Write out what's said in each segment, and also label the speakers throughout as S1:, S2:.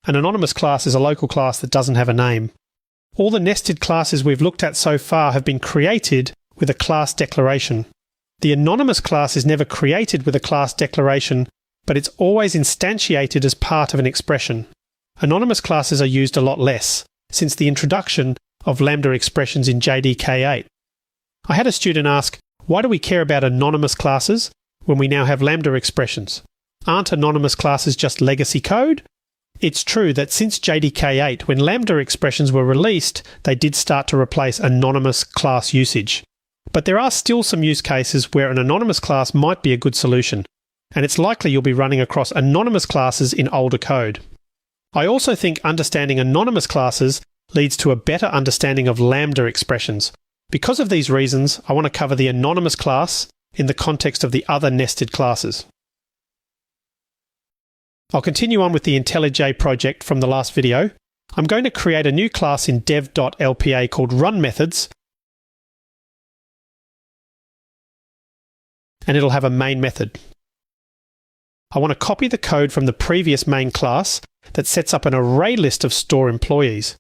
S1: An anonymous class is a local class that doesn't have a name. All the nested classes we've looked at so far have been created with a class declaration. The anonymous class is never created with a class declaration, but it's always instantiated as part of an expression. Anonymous classes are used a lot less, since the introduction of lambda expressions in JDK8. I had a student ask, why do we care about anonymous classes when we now have lambda expressions? Aren't anonymous classes just legacy code? It's true that since JDK8, when lambda expressions were released, they did start to replace anonymous class usage. But there are still some use cases where an anonymous class might be a good solution, and it's likely you'll be running across anonymous classes in older code. I also think understanding anonymous classes leads to a better understanding of lambda expressions. Because of these reasons, I want to cover the anonymous class in the context of the other nested classes. I'll continue on with the IntelliJ project from the last video. I'm going to create a new class in dev.lpa called runMethods, and it'll have a main method. I want to copy the code from the previous main class that sets up an array list of store employees.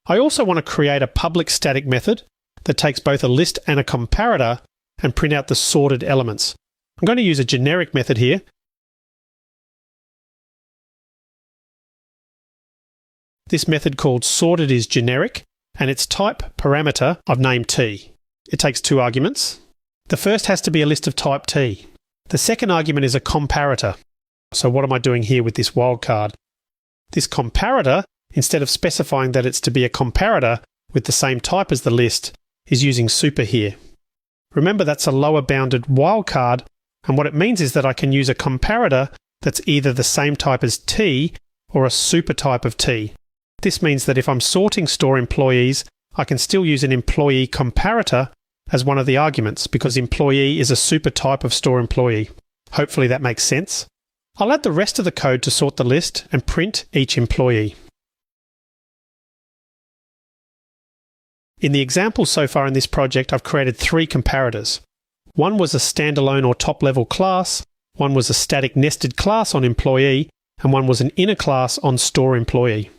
S1: I also want to create a public static method that takes both a list and a comparator and print out the sorted elements. I'm going to use a generic method here. This method called sorted is generic, and its type parameter I've named t. It takes two arguments. The first has to be a list of type t. The second argument is a comparator. So what am I doing here with this wildcard? This comparator, instead of specifying that it's to be a comparator with the same type as the list, is using super here. Remember, that's a lower bounded wildcard, and what it means is that I can use a comparator that's either the same type as t or a super type of t. This means that if I'm sorting store employees, I can still use an employee comparator as one of the arguments because employee is a super type of store employee. Hopefully that makes sense. I'll add the rest of the code to sort the list and print each employee. In the examples so far in this project, I've created three comparators. One was a standalone or top-level class, one was a static nested class on employee, and one was an inner class on store employee.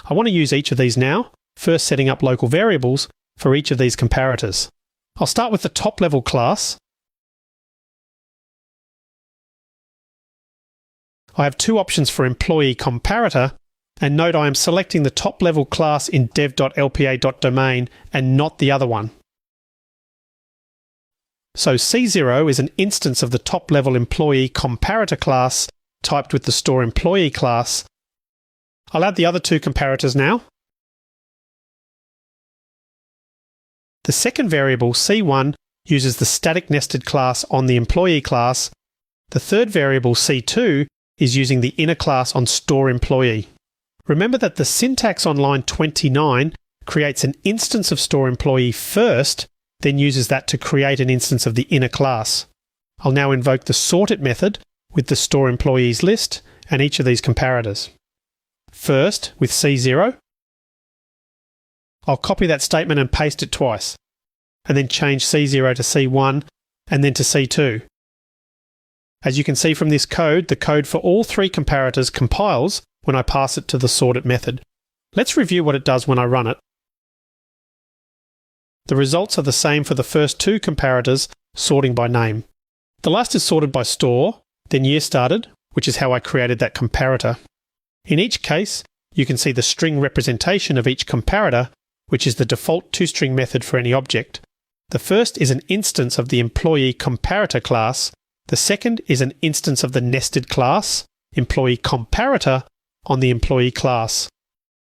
S1: I want to use each of these now, first setting up local variables for each of these comparators. I'll start with the top-level class. I have two options for employee comparator, and note I am selecting the top-level class in dev.lpa.domain and not the other one. So C0 is an instance of the top-level employee comparator class typed with the store employee class. I'll add the other two comparators now. The second variable, C1, uses the static nested class on the employee class. The third variable, C2, is using the inner class on store employee. Remember that the syntax on line 29 creates an instance of store employee first, then uses that to create an instance of the inner class. I'll now invoke the sorted method with the store employees list and each of these comparators. First, with C0, I'll copy that statement and paste it twice, and then change C0 to C1 and then to C2. As you can see from this code, the code for all three comparators compiles when I pass it to the sorted method. Let's review what it does when I run it. The results are the same for the first two comparators, sorting by name. The last is sorted by store, then year started, which is how I created that comparator. In each case, you can see the string representation of each comparator, which is the default toString method for any object. The first is an instance of the employee comparator class. The second is an instance of the nested class, employee comparator, on the employee class.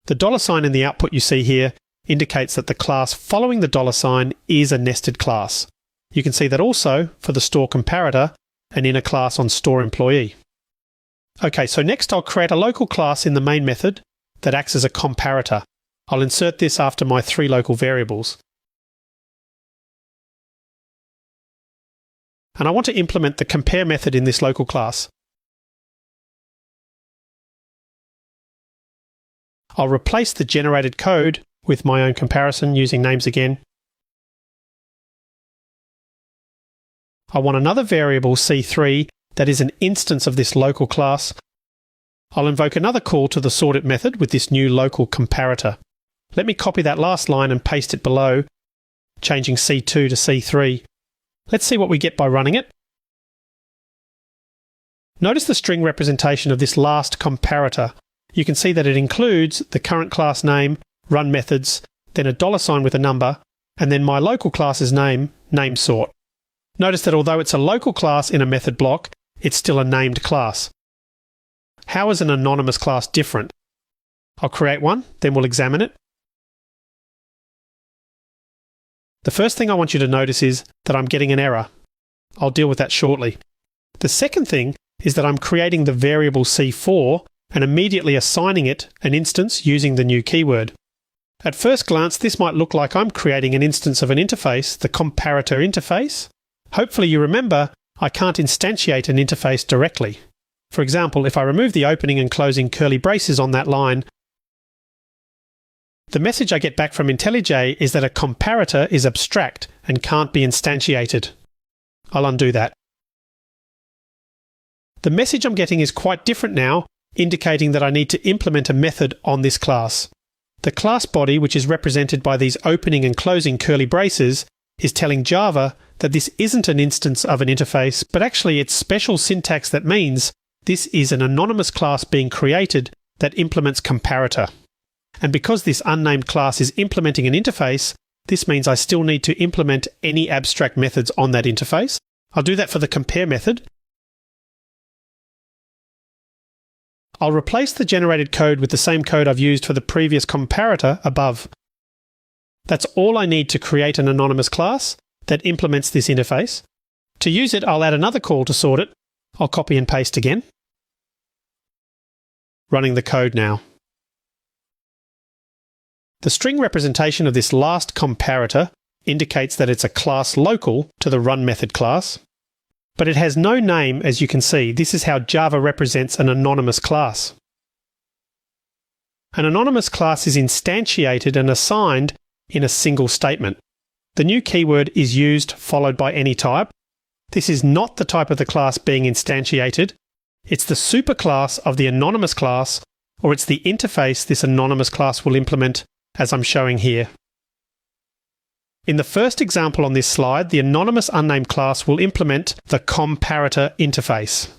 S1: The $sign in the output you see here indicates that the class following the $sign is a nested class. You can see that also for the store comparator, an inner class on store employee. Okay, so next I'll create a local class in the main method that acts as a comparator. I'll insert this after my three local variables. And I want to implement the compare method in this local class. I'll replace the generated code with my own comparison using names again. I want another variable C3 that is an instance of this local class. I'll invoke another call to the sortIt method with this new local comparator. Let me copy that last line and paste it below, changing C2 to C3. Let's see what we get by running it. Notice the string representation of this last comparator. You can see that it includes the current class name, run methods, then a $sign with a number, and then my local class's name, namesort. Notice that although it's a local class in a method block, it's still a named class. How is an anonymous class different? I'll create one, then we'll examine it. The first thing I want you to notice is that I'm getting an error. I'll deal with that shortly. The second thing is that I'm creating the variable C4 and immediately assigning it an instance using the new keyword. At first glance, this might look like I'm creating an instance of an interface, the comparator interface. Hopefully you remember I can't instantiate an interface directly. For example, if I remove the opening and closing curly braces on that line, the message I get back from IntelliJ is that a comparator is abstract and can't be instantiated. I'll undo that. The message I'm getting is quite different now, indicating that I need to implement a method on this class. The class body, which is represented by these opening and closing curly braces, is telling Java that this isn't an instance of an interface, but actually it's special syntax that means this is an anonymous class being created that implements comparator. And because this unnamed class is implementing an interface, this means I still need to implement any abstract methods on that interface. I'll do that for the compare method. I'll replace the generated code with the same code I've used for the previous comparator above. That's all I need to create an anonymous class that implements this interface. To use it, I'll add another call to sortIt. I'll copy and paste again. Running the code now. The string representation of this last comparator indicates that it's a class local to the run method class, but it has no name, as you can see. This is how Java represents an anonymous class. An anonymous class is instantiated and assigned in a single statement. The new keyword is used followed by any type. This is not the type of the class being instantiated. It's the superclass of the anonymous class, or it's the interface this anonymous class will implement, as I'm showing here. In the first example on this slide, the anonymous unnamed class will implement the comparator interface.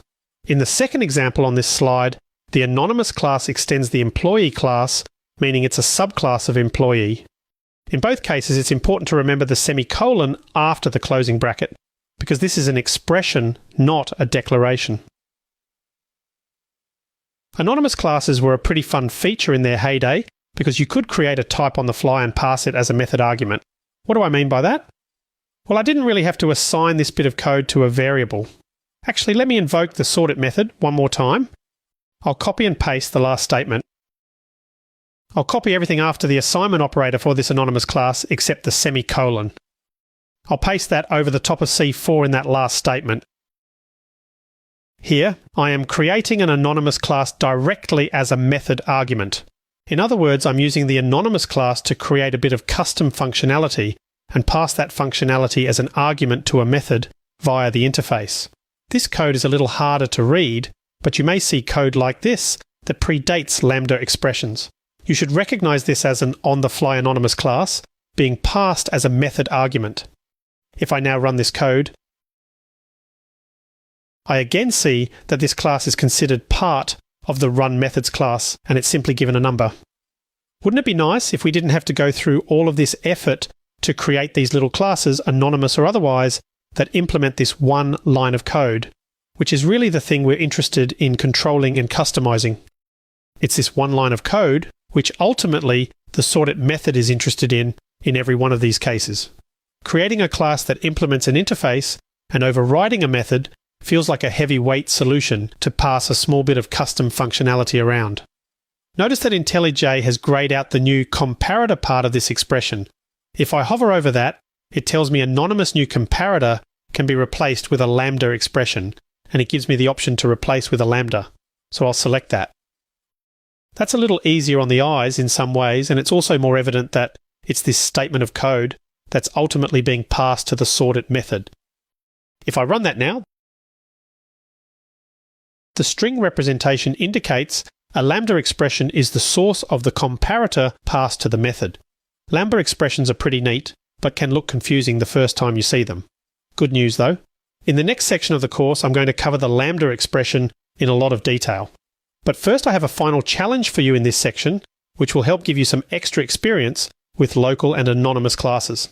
S1: In the second example on this slide, the anonymous class extends the employee class, meaning it's a subclass of employee. In both cases, it's important to remember the semicolon after the closing bracket, because this is an expression, not a declaration. Anonymous classes were a pretty fun feature in their heyday, because you could create a type on the fly and pass it as a method argument. What do I mean by that? Well, I didn't really have to assign this bit of code to a variable. Actually, let me invoke the sortIt method one more time. I'll copy and paste the last statement. I'll copy everything after the assignment operator for this anonymous class except the semicolon. I'll paste that over the top of C4 in that last statement. Here, I am creating an anonymous class directly as a method argument. In other words, I'm using the anonymous class to create a bit of custom functionality and pass that functionality as an argument to a method via the interface. This code is a little harder to read, but you may see code like this that predates Lambda expressions. You should recognize this as an on-the-fly anonymous class being passed as a method argument. If I now run this code, I again see that this class is considered part of the run methods class, and it's simply given a number. Wouldn't it be nice if we didn't have to go through all of this effort to create these little classes, anonymous or otherwise, that implement this one line of code, which is really the thing we're interested in controlling and customizing. It's this one line of code, which ultimately the sortIt method is interested in every one of these cases. Creating a class that implements an interface and overriding a method feels like a heavyweight solution to pass a small bit of custom functionality around. Notice that IntelliJ has grayed out the new comparator part of this expression. If I hover over that, it tells me anonymous new comparator can be replaced with a Lambda expression, and it gives me the option to replace with a Lambda. So I'll select that. That's a little easier on the eyes in some ways, and it's also more evident that it's this statement of code that's ultimately being passed to the sortIt method. If I run that now, The string representation indicates a lambda expression is the source of the comparator passed to the method. Lambda expressions are pretty neat, but can look confusing the first time you see them. Good news though. In the next section of the course, I'm going to cover the lambda expression in a lot of detail. But first I have a final challenge for you in this section, which will help give you some extra experience with local and anonymous classes.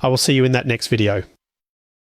S1: I will see you in that next video.